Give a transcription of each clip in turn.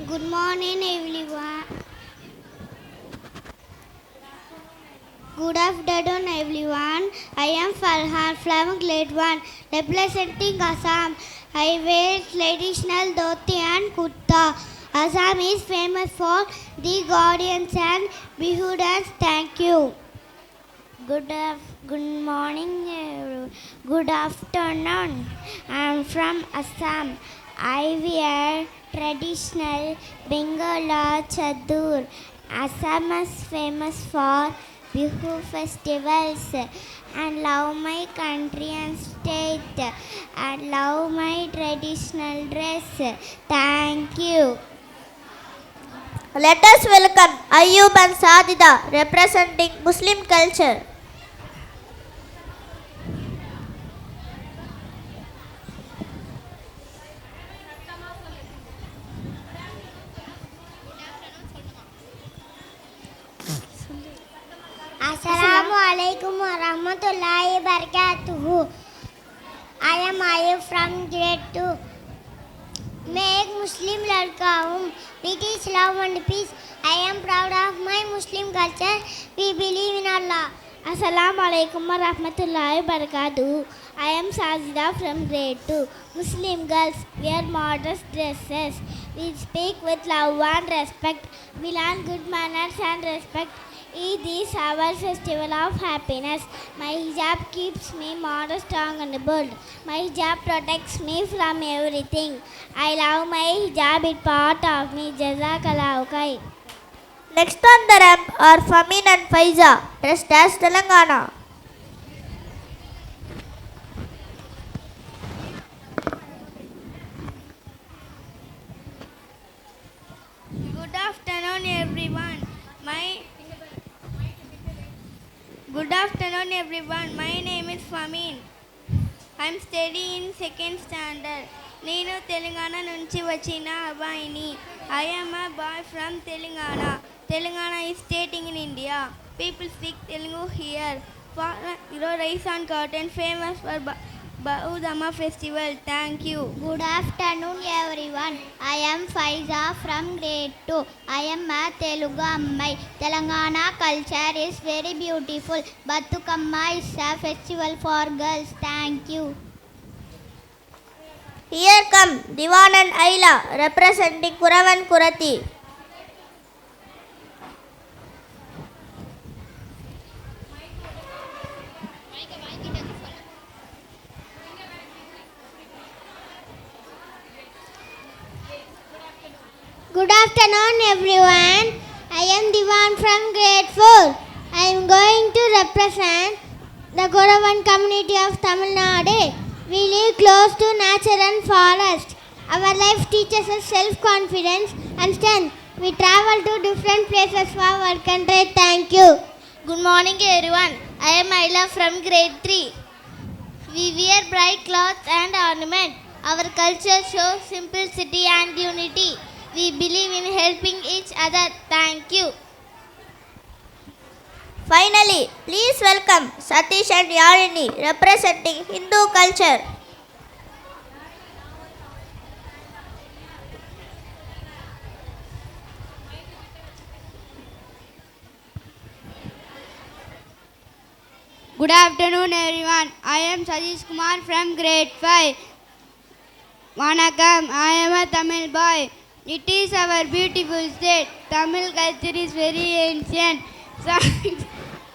Good morning, everyone. Good afternoon, everyone. I am Farhan from Grade 1, representing Assam. I wear traditional dhoti and kurta. Assam is famous for the guardians and Bihu dance. Thank you. Good morning, good afternoon. I am from Assam. I wear traditional Bengala chadur. Assam is famous for Bihu festivals and love my country and state and love my traditional dress. Thank you. Let us welcome Ayub and Sadida representing Muslim culture. Assalamu alaikum wa rahmatullahi wa barakatuhu. I am Ayub from grade 2. मैं एक मुस्लिम लड़का हूँ. We teach love and peace. I am proud of my Muslim culture. We believe in Allah. Assalamu alaikum wa rahmatullahi wa barakatuhu. I am Sajida from grade 2. Muslim girls wear modest dresses. We speak with love and respect. We learn good manners and respect. Eid is our festival of happiness. My hijab keeps me modest, strong and bold. My hijab protects me from everything. I love my hijab, it's part of me. Jazakallahu khair. Next on the ramp are Famin and Faiza, dressed as Telangana. Good afternoon, everyone. My name is Famin. I am studying in 2nd standard. Nenu Telangana nunchi vachina abbayini. I am a boy from Telangana. Telangana is state in India. People speak Telugu here. Rice and cotton famous for Bahudama festival. Thank you. Good afternoon, everyone. I am Faiza from grade 2. I am a Telugu Ammai. Telangana culture is very beautiful. Bathukamma is a festival for girls. Thank you. Here come Diwan and Ayla representing Kuravan Kurati. Good afternoon, everyone. I am Divan from grade 4. I am going to represent the Koravan community of Tamil Nadu. We live close to nature and forest. Our life teaches us self-confidence and strength. We travel to different places for work and trade. Thank you. Good morning, everyone. I am Ayla from grade 3. We wear bright clothes and ornaments. Our culture shows simplicity and unity. We believe in helping each other. Thank you. Finally, please welcome Satish and Yalini representing Hindu culture. Good afternoon, everyone. I am Satish Kumar from grade 5. Vanakkam, I am a Tamil boy. It is our beautiful state. Tamil culture is very ancient.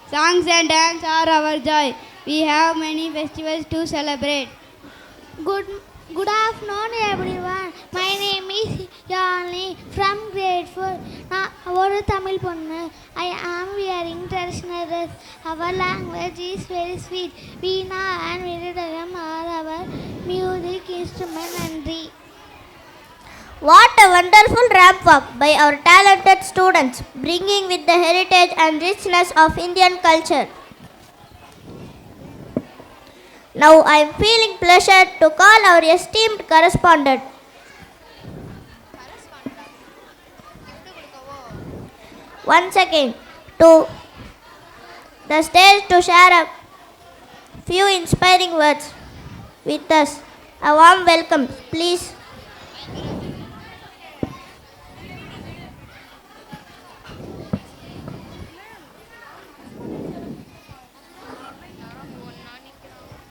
Songs and dance are our joy. We have many festivals to celebrate. Good afternoon, everyone. My name is Yalini from grade 4. Our Tamil ponnu. I am wearing traditional dress. Our language is very sweet. Veena and Viridagam are our music instrument and tree. What a wonderful ramp walk by our talented students, bringing with the heritage and richness of Indian culture. Now I am feeling pleasure to call our esteemed correspondent. Once again to the stage to share a few inspiring words with us. A warm welcome, please.